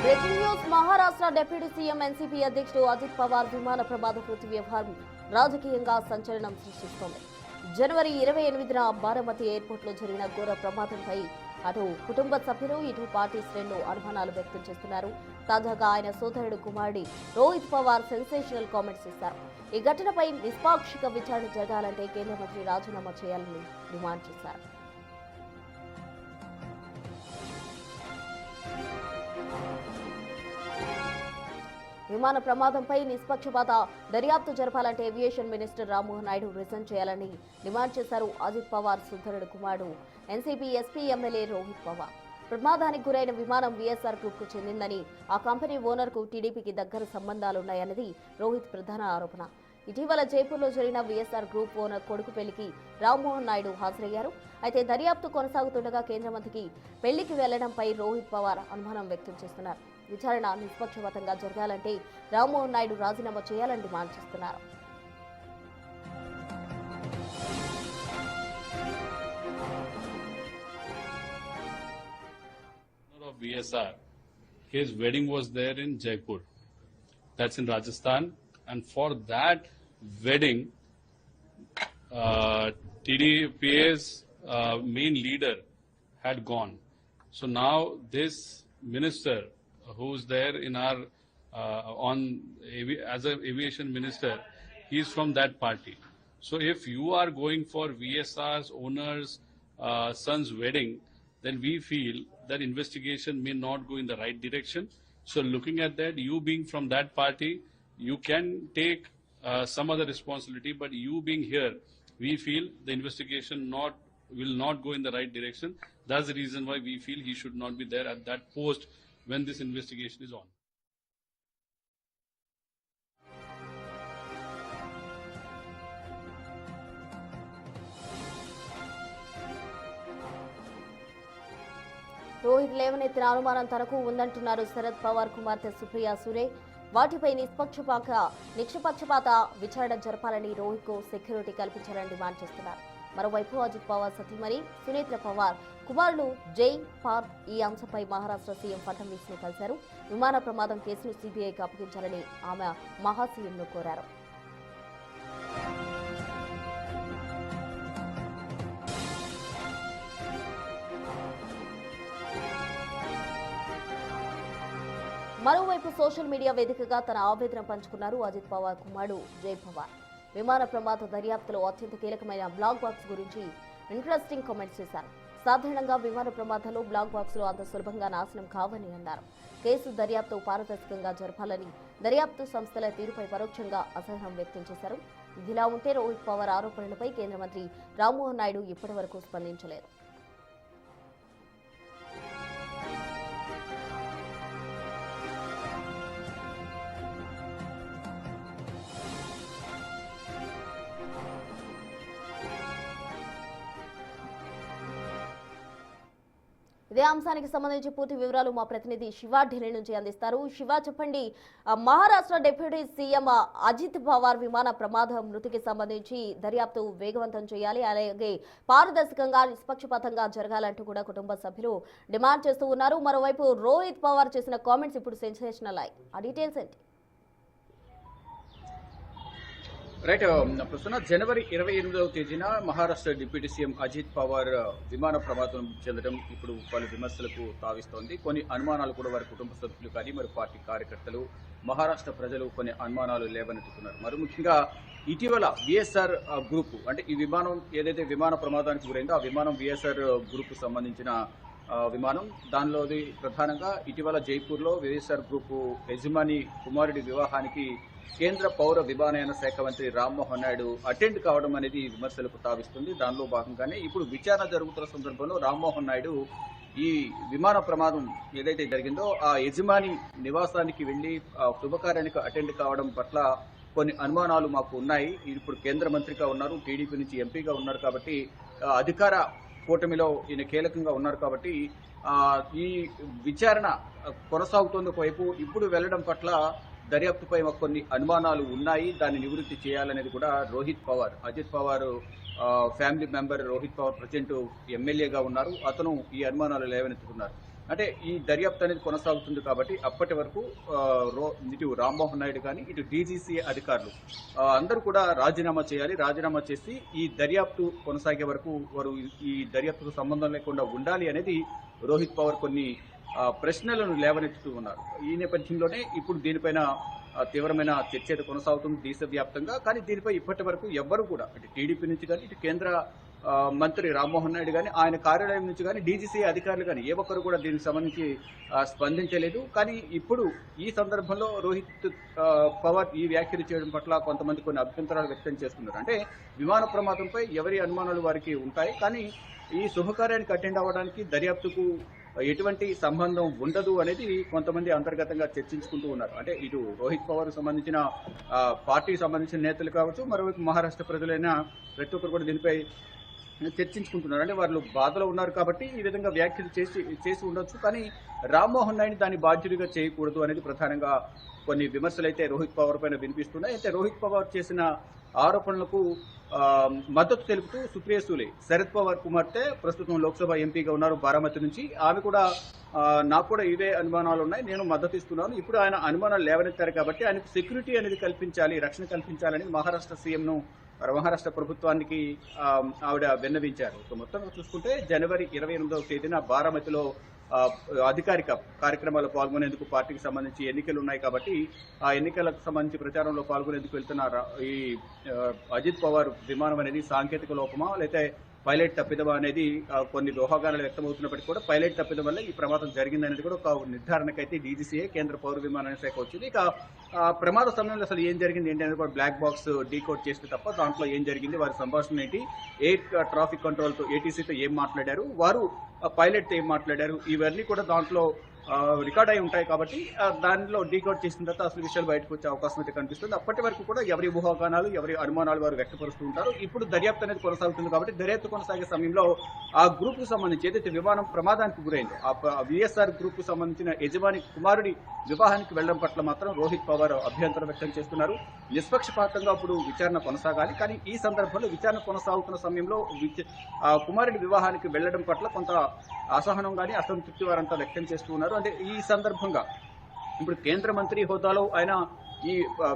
Breaking news Maharashtra deputy CM NCP అధ్యక్షుడు అజిత్ పవార్ విమాన ప్రమాద మృతి వ్యవహారం రాజకీయంగా సంచలనం సృష్టిస్తోంది. జనవరి 28న బారామతి ఎయిర్పోర్ట్లో జరిగిన ఘోర ప్రమాదంపై అటు కుటుంబ సభ్యులు ఇటు పార్టీ శ్రేణులు అనుమానాలు వ్యక్తం చేస్తున్నారు. తాజాగా ఆయన సోదరుడు కుమారుడి రోహిత్ పవార్ సెన్సేషనల్ కామెంట్స్ చేశారు. ఈ ఘటనపై నిష్పాక్షిక విచారణ జరగాలంటే కేంద్ర మంత్రి రాజీనామా చేయాలని డిమాండ్ చేశారు. విమాన ప్రమాదంపై నిష్పక్షపాత దర్యాప్తు జరపాలంటే aviation minister Rammohan Naidu resign చేయాలని డిమాండ్ చేశారు. అజిత్ పవార్ సోదరుడు కుమారుడు ఎన్సీపీ ఎస్పీ ఎమ్మెల్యే రోహిత్ పవార్. ప్రమాదానికి గురైన విమానం వీఎస్ఆర్ గ్రూప్ కు చెందిందని, ఆ కంపెనీ ఓనర్ కు టీడీపీకి దగ్గర సంబంధాలున్నాయన్నది రోహిత్ ప్రధాన ఆరోపణ. ఇటీవల జైపూర్లో జరిగిన వీఎస్ఆర్ గ్రూప్ ఓనర్ కొడుకు పెళ్లికి రామ్మోహన్ నాయుడు హాజరయ్యారు. అయితే దర్యాప్తు కొనసాగుతుండగా కేంద్ర మంత్రికి పెళ్లికి వెళ్లడంపై రోహిత్ పవార్ అనుమానం వ్యక్తం చేస్తున్నారు. విచారణ నిష్పక్షపాతంగా జరగాలంటే రామ్మోహన్ నాయుడు రాజీనామా చేయాలని డిమాండ్ చేస్తున్నారు. VSR. His wedding was there in Jaipur. That's in Rajasthan. And for that wedding, TDPA's main leader had gone. So now this minister, who's there in our as an aviation minister, he's from that party. So if you are going for VSR's owner's son's wedding, then we feel that investigation may not go in the right direction. So looking at that, you being from that party, you can take some other responsibility, but you being here, we feel the investigation will not go in the right direction. That's the reason why we feel he should not be there at that post when this investigation is on. Rohit లేవనెత్తిన అనుమానం తనకు ఉందంటున్నారు శరద్ పవార్ కుమార్తె సుప్రియా సురే. వాటిపై నిష్పక్షపాత విచారణ జరపాలని రోహిత్ కు security కల్పించాలని డిమాండ్ చేస్తున్నారు. మరోవైపు అజిత్ పవార్ సతీమణి సునేత్ర పవార్ కుమారులు జై పార్థ్ ఈ అంశంపై మహారాష్ట్ర సీఎం ఫడ్నవీస్ ను కలిశారు. విమాన ప్రమాదం కేసును సీబీఐకి అప్పగించాలని ఆమె మహాసీఎంను కోరారు. మరోవైపు సోషల్ మీడియా వేదికగా తన ఆవేదన పంచుకున్నారు అజిత్ పవార్ కుమారుడు జై పవార్. విమాన ప్రమాద దర్యాప్తులో అత్యంత కీలకమైన బ్లాక్ బాక్స్ గురించి ఇంట్రెస్టింగ్ కామెంట్స్ చేశారు. సాధారణంగా విమాన ప్రమాదాల్లో బ్లాక్ బాక్సులు అంత సులభంగా నాశనం కావని అన్నారు. కేసు దర్యాప్తు పారదర్శకంగా జరపాలని దర్యాప్తు సంస్థల తీరుపై పరోక్షంగా అసహనం వ్యక్తం చేశారు. ఇదిలా ఉంటే రోహిత్ పవార్ ఆరోపణలపై కేంద్ర మంత్రి రామ్మోహన్ నాయుడు ఇప్పటి వరకు స్పందించలేదు. ఇదే అంశానికి సంబంధించి పూర్తి వివరాలు మా ప్రతినిధి శివ ఢిల్లీ నుంచి అందిస్తారు. శివ, చెప్పండి, మహారాష్ట్ర డిప్యూటీ సీఎం అజిత్ పవార్ విమాన ప్రమాద మృతికి సంబంధించి దర్యాప్తు వేగవంతం చేయాలి, అలాగే పారదర్శకంగా నిష్పక్షపాతంగా జరగాలంటూ కూడా కుటుంబ సభ్యులు డిమాండ్ చేస్తూ ఉన్నారు. మరోవైపు రోహిత్ పవార్ చేసిన కామెంట్స్ ఇప్పుడు సెన్సేషనల్ అయ్యాయి. ఆ డీటెయిల్స్ ఏంటి? రైట్, ప్రస్తుతం జనవరి 28వ తేదీన మహారాష్ట్ర డిప్యూటీ సీఎం అజిత్ పవార్ విమాన ప్రమాదం చెందడం ఇప్పుడు పలు విమర్శలకు తావిస్తోంది. కొన్ని అనుమానాలు కూడా వారి కుటుంబ సభ్యులు కానీ మరి పార్టీ కార్యకర్తలు, మహారాష్ట్ర ప్రజలు కొన్ని అనుమానాలు లేవనెత్తుతున్నారు. మరి ముఖ్యంగా ఇటీవల విఎస్ఆర్ గ్రూప్, అంటే ఈ విమానం ఏదైతే విమాన ప్రమాదానికి గురైందో ఆ విమానం విఎస్ఆర్ గ్రూప్ సంబంధించిన విమానం. దానిలోది ప్రధానంగా ఇటీవల జైపూర్లో విఎస్ఆర్ గ్రూప్ యజమాని కుమారుడి వివాహానికి కేంద్ర పౌర విమానయాన శాఖ మంత్రి రామ్మోహన్ నాయుడు అటెండ్ కావడం అనేది విమర్శలకు తావిస్తుంది. దానిలో భాగంగానే ఇప్పుడు విచారణ జరుగుతున్న సందర్భంలో రామ్మోహన్ నాయుడు ఈ విమాన ప్రమాదం ఏదైతే జరిగిందో ఆ యజమాని నివాసానికి వెళ్లి శుభకార్యానికి అటెండ్ కావడం పట్ల కొన్ని అనుమానాలు మాకు ఉన్నాయి. ఇప్పుడు కేంద్ర మంత్రిగా ఉన్నారు, టీడీపీ నుంచి ఎంపీగా ఉన్నారు కాబట్టి అధికార కూటమిలో ఈయన కీలకంగా ఉన్నారు కాబట్టి ఈ విచారణ కొనసాగుతోంది ఒకవైపు. ఇప్పుడు వెళ్లడం పట్ల దర్యాప్తుపై కొన్ని అనుమానాలు ఉన్నాయి, దాన్ని నివృత్తి చేయాలనేది కూడా Rohit Pawar, Ajit Pawar family member Rohit Pawar present ఎమ్మెల్యేగా ఉన్నారు. అతను ఈ అనుమానాలు లేవనెత్తుతున్నారు. అంటే ఈ దర్యాప్తు అనేది కొనసాగుతుంది కాబట్టి అప్పటి వరకు ఇటు రామ్మోహన్ నాయుడు కానీ ఇటు డీజీసీ అధికారులు అందరూ కూడా రాజీనామా చేయాలి. రాజీనామా చేసి ఈ దర్యాప్తు కొనసాగే వరకు వారు ఈ దర్యాప్తుకు సంబంధం లేకుండా ఉండాలి అనేది రోహిత్ పవార్ కొన్ని ప్రశ్నలను లేవనెత్తుతూ ఉన్నారు. ఈ నేపథ్యంలోనే ఇప్పుడు దీనిపైన తీవ్రమైన చర్చ అయితే కొనసాగుతుంది దేశవ్యాప్తంగా. కానీ దీనిపై ఇప్పటి వరకు ఎవ్వరూ కూడా ఇటు టీడీపీ నుంచి కానీ ఇటు కేంద్ర మంత్రి రామ్మోహన్ నాయుడు కానీ ఆయన కార్యాలయం నుంచి కానీ డీజీసీ అధికారులు కానీ ఏ ఒక్కరు కూడా దీనికి సంబంధించి స్పందించలేదు. కానీ ఇప్పుడు ఈ సందర్భంలో రోహిత్ పవార్ ఈ వ్యాఖ్యలు చేయడం పట్ల కొంతమంది కొన్ని అభ్యంతరాలు వ్యక్తం చేస్తున్నారు. అంటే విమాన ప్రమాదంపై ఎవరి అనుమానాలు వారికి ఉంటాయి, కానీ ఈ శుభకార్యానికి అటెండ్ అవ్వడానికి దర్యాప్తుకు ఎటువంటి సంబంధం ఉండదు అనేది కొంతమంది అంతర్గతంగా చర్చించుకుంటూ ఉన్నారు. అంటే ఇటు రోహిత్ పవార్ సంబంధించిన పార్టీకి సంబంధించిన నేతలు కావచ్చు, మరోవైపు మహారాష్ట్ర ప్రజలైన ప్రతి ఒక్కరు కూడా దీనిపై చర్చించుకుంటున్నారు. అంటే వాళ్ళు బాధలో ఉన్నారు కాబట్టి ఈ విధంగా వ్యాఖ్యలు చేసి ఉండొచ్చు, కానీ రామ్మోహన్ నాయుడు దాన్ని బాధ్యుడిగా చేయకూడదు అనేది ప్రధానంగా కొన్ని విమర్శలు అయితే రోహిత్ పవార్ పైన వినిపిస్తున్నాయి. అయితే రోహిత్ పవార్ చేసిన ఆరోపణలకు మద్దతు తెలుపుతూ సుప్రియ సూలే, శరద్ పవార్ కుమార్తె, ప్రస్తుతం లోక్సభ ఎంపీగా ఉన్నారు బారామతి నుంచి, ఆమె కూడా నాకు కూడా ఇవే అనుమానాలు ఉన్నాయి, నేను మద్దతు ఇస్తున్నాను. ఇప్పుడు ఆయన అనుమానాలు లేవనెత్తారు కాబట్టి ఆయనకు సెక్యూరిటీ అనేది కల్పించాలి, రక్షణ కల్పించాలని మహారాష్ట్ర సీఎంను మహారాష్ట్ర ప్రభుత్వానికి ఆవిడ విన్నవించారు. మొత్తంగా చూసుకుంటే జనవరి 28వ తేదీన బారామతిలో అధికారిక కార్యక్రమాల్లో పాల్గొనేందుకు పార్టీకి సంబంధించి ఎన్నికలు ఉన్నాయి కాబట్టి ఆ ఎన్నికలకు సంబంధించి ప్రచారంలో పాల్గొనేందుకు వెళ్తున్న ఈ అజిత్ పవార్ విమానం అనేది సాంకేతిక లోపమా లేకపోతే పైలట్ తప్పిదమా అనేది కొన్ని ఊహాగానాలు వ్యక్తమవుతున్నప్పటికీ కూడా పైలట్ తప్పిదం వల్ల ఈ ప్రమాదం జరిగిందనేది కూడా ఒక నిర్ధారణకైతే డీజీసీఏ కేంద్ర పౌర విమానయాన శాఖ వచ్చింది. ఇక ప్రమాద సమయంలో అసలు ఏం జరిగింది ఏంటి అనేది కూడా బ్లాక్ బాక్స్ డీకోడ్ చేస్తే తప్ప దాంట్లో ఏం జరిగింది, వారి సంభాషణ ఏంటి, ఎయిర్ ట్రాఫిక్ కంట్రోల్తో ఏటీసీతో ఏం మాట్లాడారు, వారు పైలట్తో ఏం మాట్లాడారు, ఇవన్నీ కూడా దాంట్లో రికార్డ్ అయి ఉంటాయి కాబట్టి దానిలో డీకోడ్ చేసిన తర్వాత అసలు విషయాలు బయటకు వచ్చే అవకాశం అయితే కనిపిస్తుంది. అప్పటి వరకు కూడా ఎవరి ఊహాగానాలు ఎవరి అనుమానాలు వారు వ్యక్తపరుస్తూ ఉంటారు. ఇప్పుడు దర్యాప్తు అనేది కొనసాగుతుంది కాబట్టి దర్యాప్తు కొనసాగే సమయంలో ఆ గ్రూప్ కు సంబంధించి ఏదైతే విమానం ప్రమాదానికి గురైందో ఆ విఎస్ఆర్ గ్రూప్ కు సంబంధించిన యజమాని కుమారుడి వివాహానికి వెళ్లడం పట్ల మాత్రం రోహిత్ పవార్ అభ్యంతరం వ్యక్తం చేస్తున్నారు. నిష్పక్షపాతంగా ఇప్పుడు విచారణ కొనసాగాలి, కానీ ఈ సందర్భంలో విచారణ కొనసాగుతున్న సమయంలో కుమారుడి వివాహానికి వెళ్లడం పట్ల కొంత అసహనం కానీ అసంతృప్తి వారంతా వ్యక్తం చేస్తూ ఉన్నారు. అంటే ఈ సందర్భంగా ఇప్పుడు కేంద్ర మంత్రి హోదాలో ఆయన ఈ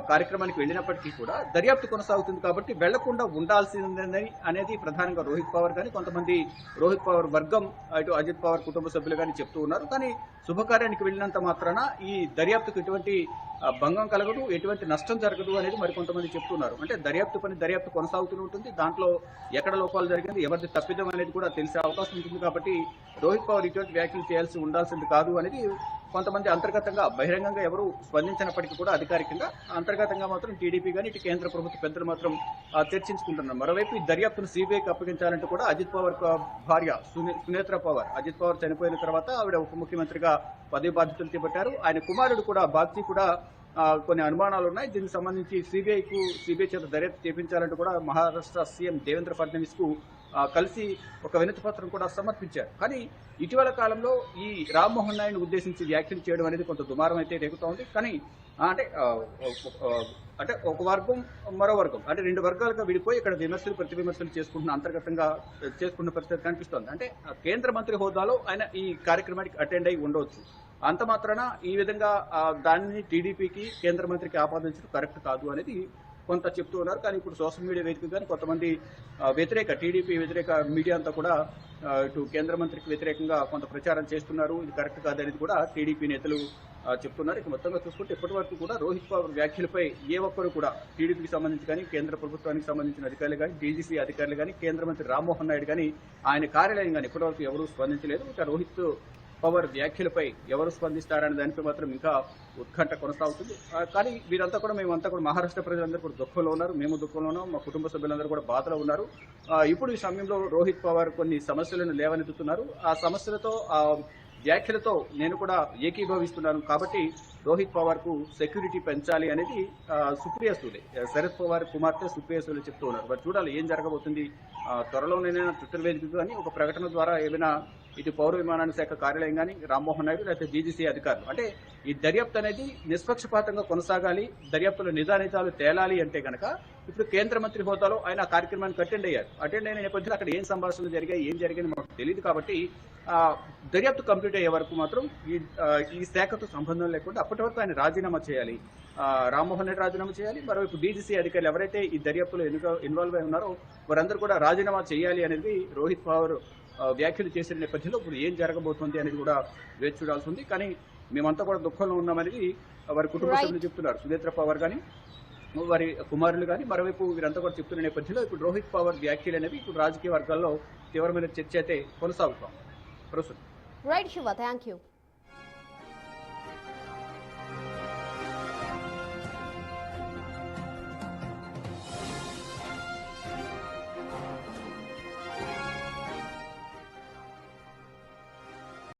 కార్యక్రమానికి వెళ్ళినప్పటికీ కూడా దర్యాప్తు కొనసాగుతుంది కాబట్టి వెళ్లకుండా ఉండాల్సిందని అనేది ప్రధానంగా రోహిత్ పవార్ కానీ కొంతమంది రోహిత్ పవార్ వర్గం ఇటు అజిత్ పవార్ కుటుంబ సభ్యులు కానీ చెప్తూ ఉన్నారు. కానీ శుభకార్యానికి వెళ్ళినంత మాత్రాన ఈ దర్యాప్తుకు ఎటువంటి భంగం కలగదు, ఎటువంటి నష్టం జరగదు అనేది మరికొంతమంది చెప్తున్నారు. అంటే దర్యాప్తు కొనసాగుతూ ఉంటుంది, దాంట్లో ఎక్కడ లోపాలు జరిగింది, ఎవరిది తప్పిదం అనేది కూడా తెలిసే అవకాశం ఉంటుంది. కాబట్టి రోహిత్ పవార్ ఇటువంటి వ్యాఖ్యలు చేయాల్సి ఉండాల్సింది కాదు అనేది కొంతమంది అంతర్గతంగా బహిరంగంగా ఎవరు స్పందించినప్పటికీ కూడా అధికారికంగా అంతర్గతంగా మాత్రం టీడీపీ కానీ ఇటు కేంద్ర ప్రభుత్వ పెద్దలు మాత్రం చర్చించుకుంటున్నారు. మరోవైపు ఈ దర్యాప్తును సిబిఐకి అప్పగించాలంటూ కూడా అజిత్ పవార్ భార్య సునేత్ర పవార్, అజిత్ పవార్ చనిపోయిన తర్వాత ఆవిడ ఉప ముఖ్యమంత్రిగా పదవి బాధ్యతలు చేపట్టారు. ఆయన కుమారుడు కూడా బాగ్చి కూడా కొన్ని అనుమానాలు ఉన్నాయి, దీనికి సంబంధించి సిబిఐ చేత దర్యాప్తు చేపించాలంటూ కూడా మహారాష్ట్ర సీఎం దేవేంద్ర ఫడ్నవీస్ కు కలిసి ఒక వినతి పత్రం కూడా సమర్పించారు. కానీ ఇటీవల కాలంలో ఈ రామ్మోహన్ నాయుడు ఉద్దేశించి వ్యాఖ్యలు చేయడం అనేది కొంత దుమారం అయితే రేగుతోంది. కానీ అంటే ఒక వర్గం మరో వర్గం అంటే రెండు వర్గాలుగా విడిపోయి ఇక్కడ ప్రతి విమర్శలు అంతర్గతంగా చేసుకున్న పరిస్థితి కనిపిస్తోంది. అంటే కేంద్ర మంత్రి హోదాలో ఆయన ఈ కార్యక్రమానికి అటెండ్ అయి ఉండవచ్చు, అంత మాత్రాన ఈ విధంగా దాన్ని టీడీపీకి కేంద్ర మంత్రికి ఆపాదించడం కరెక్ట్ కాదు అనేది కొంత చెప్తూ ఉన్నారు. కానీ ఇప్పుడు సోషల్ మీడియా వేదికగానే కొంతమంది టీడీపీ వ్యతిరేక మీడియా అంతా కూడా ఇటు కేంద్ర మంత్రికి వ్యతిరేకంగా కొంత ప్రచారం చేస్తున్నారు, ఇది కరెక్ట్ కాదనేది కూడా టీడీపీ నేతలు చెప్తున్నారు. ఇక మొత్తంగా చూసుకుంటే ఇప్పటి వరకు కూడా రోహిత్ పవార్ వ్యాఖ్యలపై ఏ ఒక్కరు కూడా టీడీపీకి సంబంధించి కానీ కేంద్ర ప్రభుత్వానికి సంబంధించిన అధికారులు కానీ డీజీసీ అధికారులు కానీ కేంద్ర మంత్రి రామ్మోహన్ నాయుడు కానీ ఆయన కార్యాలయం కానీ ఇప్పటివరకు ఎవరూ స్పందించలేదు. ఇక రోహిత్ పవార్ వ్యాఖ్యలపై ఎవరు స్పందిస్తారనే దానిపై మాత్రం ఇంకా ఉత్కంఠ కొనసాగుతుంది. కానీ వీరంతా కూడా మేమంతా కూడా మహారాష్ట్ర ప్రజలందరూ కూడా దుఃఖంలో ఉన్నారు, మేము దుఃఖంలో ఉన్నాం, మా కుటుంబ సభ్యులందరూ కూడా బాధలో ఉన్నారు. ఇప్పుడు ఈ సమయంలో రోహిత్ పవార్ కొన్ని సమస్యలను లేవనెత్తుతున్నారు. ఆ సమస్యలతో వ్యాఖ్యలతో నేను కూడా ఏకీభవిస్తున్నాను కాబట్టి రోహిత్ పవార్ కు సెక్యూరిటీ పెంచాలి అనేది సుప్రియ సూలే, శరద్ పవార్ కుమార్తె సుప్రియ సూలే చెప్తూ ఉన్నారు. మరి చూడాలి ఏం జరగబోతుంది. త్వరలోనైనా ట్విట్టర్ వేదిక కానీ ఒక ప్రకటన ద్వారా ఏమైనా ఇటు పౌర విమానయాన శాఖ కార్యాలయం కానీ రామ్మోహన్ నాయుడు లేకపోతే డీజీసీ అధికారులు అంటే ఈ దర్యాప్తు అనేది నిష్పక్షపాతంగా కొనసాగాలి, దర్యాప్తులో నిజానిజాలు తేలాలి అంటే కనుక ఇప్పుడు కేంద్ర మంత్రి హోదాలో ఆయన కార్యక్రమానికి అటెండ్ అయిన నేపథ్యంలో అక్కడ ఏం సంభాషణలు జరిగాయి ఏం జరిగింది మాకు తెలియదు కాబట్టి దర్యాప్తు కంప్లీట్ అయ్యే వరకు మాత్రం ఈ శాఖతో సంబంధం లేకుండా అప్పటి వరకు ఆయన రాజీనామా చేయాలి. రామ్మోహన్ రెడ్డి రాజీనామా చేయాలి. మరోవైపు డీజీసీ అధికారులు ఎవరైతే ఈ దర్యాప్తులో ఇన్వాల్వ్ అయి ఉన్నారో వారందరూ కూడా రాజీనామా చేయాలి అనేది రోహిత్ పవార్ వ్యాఖ్యలు చేసిన నేపథ్యంలో ఇప్పుడు ఏం జరగబోతుంది అనేది కూడా వేచి చూడాల్సి ఉంది. కానీ మేమంతా కూడా దుఃఖంలో ఉన్నామనేది వారి కుటుంబ సభ్యులు చెప్తున్నారు. సునేత్ర పవార్ కానీ వారి కుమారులు కానీ మరోవైపు వీరంతా కూడా చెప్తున్న నేపథ్యంలో ఇప్పుడు రోహిత్ పవార్ వ్యాఖ్యలు అనేవి ఇప్పుడు రాజకీయ వర్గాల్లో తీవ్రమైన చర్చ అయితే కొనసాగుతాం. Right Shiva, thank you.